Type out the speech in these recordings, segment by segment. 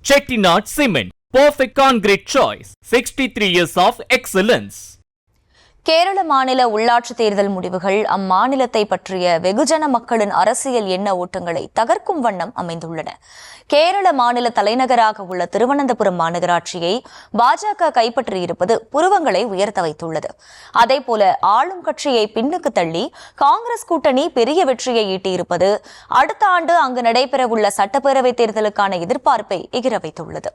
Chettinad Cement, perfect concrete choice. 63 years of excellence. Kerala மாநில உள்ளாட்சி தேர்தல் முடிவுகள் அம்மாநிலத்தை பற்றிய வெகுஜன மக்களின் அரசியல் எண்ண ஓட்டங்களை தகர்க்கும் வண்ணம் அமைந்துள்ளன. கேரள மாநில தலைநகராக உள்ள திருவனந்தபுரம் மாநகராட்சியை பாஜக கைப்பற்றியிருப்பது புருவங்களை உயர்த்த வைத்துள்ளது. அதேபோல ஆளும் கட்சியை பின்னுக்கு தள்ளி காங்கிரஸ் கூட்டணி பெரிய வெற்றியை ஈட்டியிருப்பது அடுத்த ஆண்டு அங்கு நடைபெறவுள்ள சட்டப்பேரவைத் தேர்தலுக்கான எதிர்பார்ப்பை எகிர வைத்துள்ளது.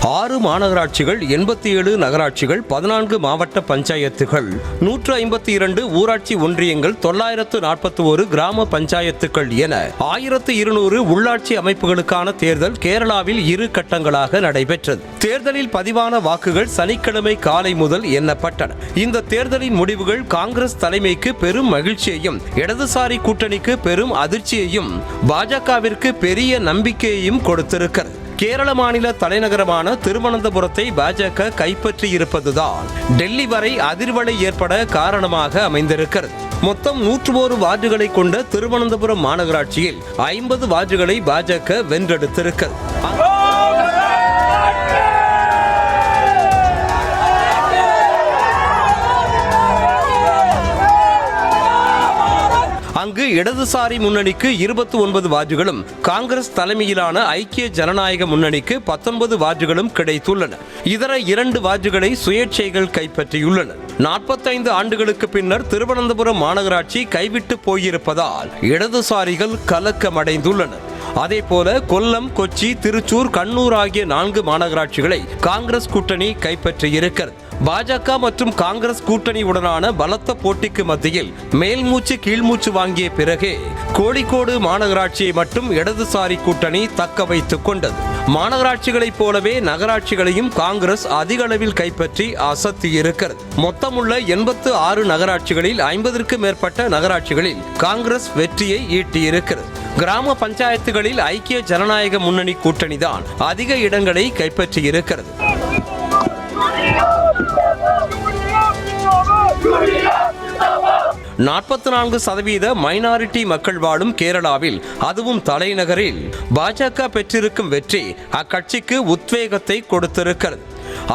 6 மாநகராட்சிகள், 87 நகராட்சிகள், 14 மாவட்ட பஞ்சாயத்துகள், 152 ஊராட்சி ஒன்றியங்கள், 941 கிராம பஞ்சாயத்துகள் என 1200 உள்ளாட்சி அமைப்புகளுக்கான தேர்தல் கேரளாவில் 2 கட்டங்களாக நடைபெற்றது. தேர்தலில் பதிவான வாக்குகள் சனிக்கிழமை காலை முதல் எண்ணப்பட்டன. இந்த தேர்தலின் முடிவுகள் காங்கிரஸ் தலைமைக்கு பெரும் மகிழ்ச்சியையும், இடதுசாரி கூட்டணிக்கு பெரும் அதிர்ச்சியையும், பாஜகவிற்கு பெரிய நம்பிக்கையையும் கொடுத்திருக்கிறது. கேரள மாநில தலைநகரமான திருவனந்தபுரத்தை பாஜக கைப்பற்றியிருப்பதுதான் டெல்லி வரை அதிர்வலை ஏற்பட காரணமாக அமைந்திருக்கிறது. மொத்தம் 101 வார்டுகளை கொண்ட திருவனந்தபுரம் மாநகராட்சியில் 50 வார்டுகளை பாஜக வென்றெடுத்திருக்கிறது. அங்கு இடதுசாரி முன்னணிக்கு 29 வார்டுகளும், காங்கிரஸ் தலைமையிலான ஐக்கிய ஜனநாயக முன்னணிக்கு 19 வார்டுகளும் கிடைத்துள்ளன. இதர 2 வார்டுகளை சுயேட்சைகள் கைப்பற்றியுள்ளன. 45 ஆண்டுகளுக்கு பின்னர் திருவனந்தபுரம் மாநகராட்சி கைவிட்டு போயிருப்பதால் இடதுசாரிகள் கலக்கமடைந்துள்ளனர். அதேபோல கொல்லம், கொச்சி, திருச்சூர், கண்ணூர் ஆகிய 4 மாநகராட்சிகளை காங்கிரஸ் கூட்டணி கைப்பற்றியிருக்கிறது. பாஜக மற்றும் காங்கிரஸ் கூட்டணியுடனான பலத்த போட்டிக்கு மத்தியில் மேல்மூச்சு கீழ்மூச்சு வாங்கிய பிறகே கோழிக்கோடு மாநகராட்சியை மட்டும் இடதுசாரி கூட்டணி தக்க வைத்துக் கொண்டது. மாநகராட்சிகளைப் போலவே நகராட்சிகளையும் காங்கிரஸ் அதிக அளவில் கைப்பற்றி அசத்தியிருக்கிறது. மொத்தமுள்ள 86 நகராட்சிகளில் 50க்கும் மேற்பட்ட நகராட்சிகளில் காங்கிரஸ் வெற்றியை ஈட்டியிருக்கிறது. கிராம பஞ்சாயத்துகளில் ஐக்கிய ஜனநாயக முன்னணி கூட்டணிதான் அதிக இடங்களை கைப்பற்றியிருக்கிறது. 44% மைனாரிட்டி மக்கள் வாழும் கேரளாவில், அதுவும் தலைநகரில் பாஜக பெற்றிருக்கும் வெற்றி அக்கட்சிக்கு உத்வேகத்தை கொடுத்திருக்கிறது.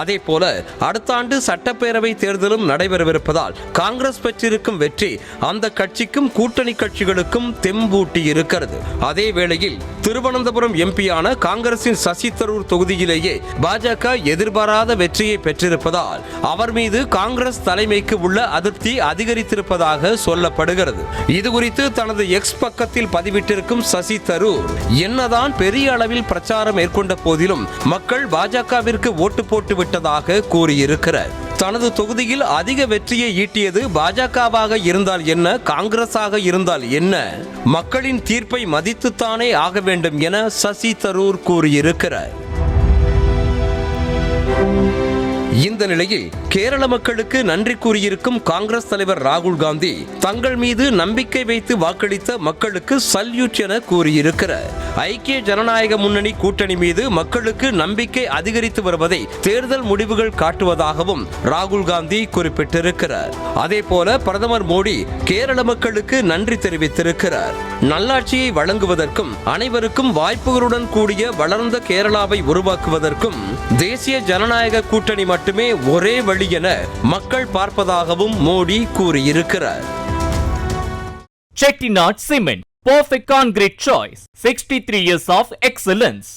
அதேபோல அடுத்த ஆண்டு சட்டப்பேரவை தேர்தலும் நடைபெறவிருப்பதால் காங்கிரஸ் பெற்றிருக்கும் வெற்றி அந்த கட்சிக்கும் கூட்டணி கட்சிகளுக்கும் தெம்பூட்டி இருக்கிறது. அதே வேளையில் திருவனந்தபுரம் எம்பியான காங்கிரசின் சசி தரூர் தொகுதியிலேயே பாஜக எதிர்பாராத வெற்றியை பெற்றிருப்பதால் அவர் மீது காங்கிரஸ் தலைமைக்கு உள்ள அதிருப்தி அதிகரித்திருப்பதாக சொல்லப்படுகிறது. இதுகுறித்து தனது எக்ஸ் பக்கத்தில் பதிவிட்டிருக்கும் சசி தரூர், என்னதான் பெரிய அளவில் பிரச்சாரம் மேற்கொண்ட போதிலும் மக்கள் பாஜகவிற்கு ஓட்டு போட்டு விட்டதாக கூறியிருக்கிறார். தனது தொகுதியில் அதிக வெற்றியை ஈட்டியது பாஜகவாக இருந்தால் என்ன, காங்கிரஸாக இருந்தால் என்ன, மக்களின் தீர்ப்பை மதித்துத்தானே ஆக வேண்டும் என சசி தரூர் கூறியிருக்கிறார். இந்த நிலையில் கேரள மக்களுக்கு நன்றி கூறியிருக்கும் காங்கிரஸ் தலைவர் ராகுல் காந்தி தங்கள் மீது நம்பிக்கை வைத்து வாக்களித்த மக்களுக்கு சல்யூட் என கூறியிருக்கிறார். ஐக்கிய ஜனநாயக முன்னணி கூட்டணி மீது மக்களுக்கு நம்பிக்கை அதிகரித்து வருவதை தேர்தல் முடிவுகள் காட்டுவதாகவும் ராகுல் காந்தி குறிப்பிட்டிருக்கிறார். அதேபோல பிரதமர் மோடி கேரள மக்களுக்கு நன்றி தெரிவித்திருக்கிறார். நல்லாட்சியை வழங்குவதற்கும் அனைவருக்கும் வாய்ப்புகளுடன் கூடிய வளர்ந்த கேரளாவை உருவாக்குவதற்கும் தேசிய ஜனநாயக கூட்டணி மட்டுமே ஒரே வழி என மக்கள் பார்ப்பதாகவும் மோடி கூறியிருக்கிறார். Chettinad Cement, perfect concrete choice. 63 years of excellence.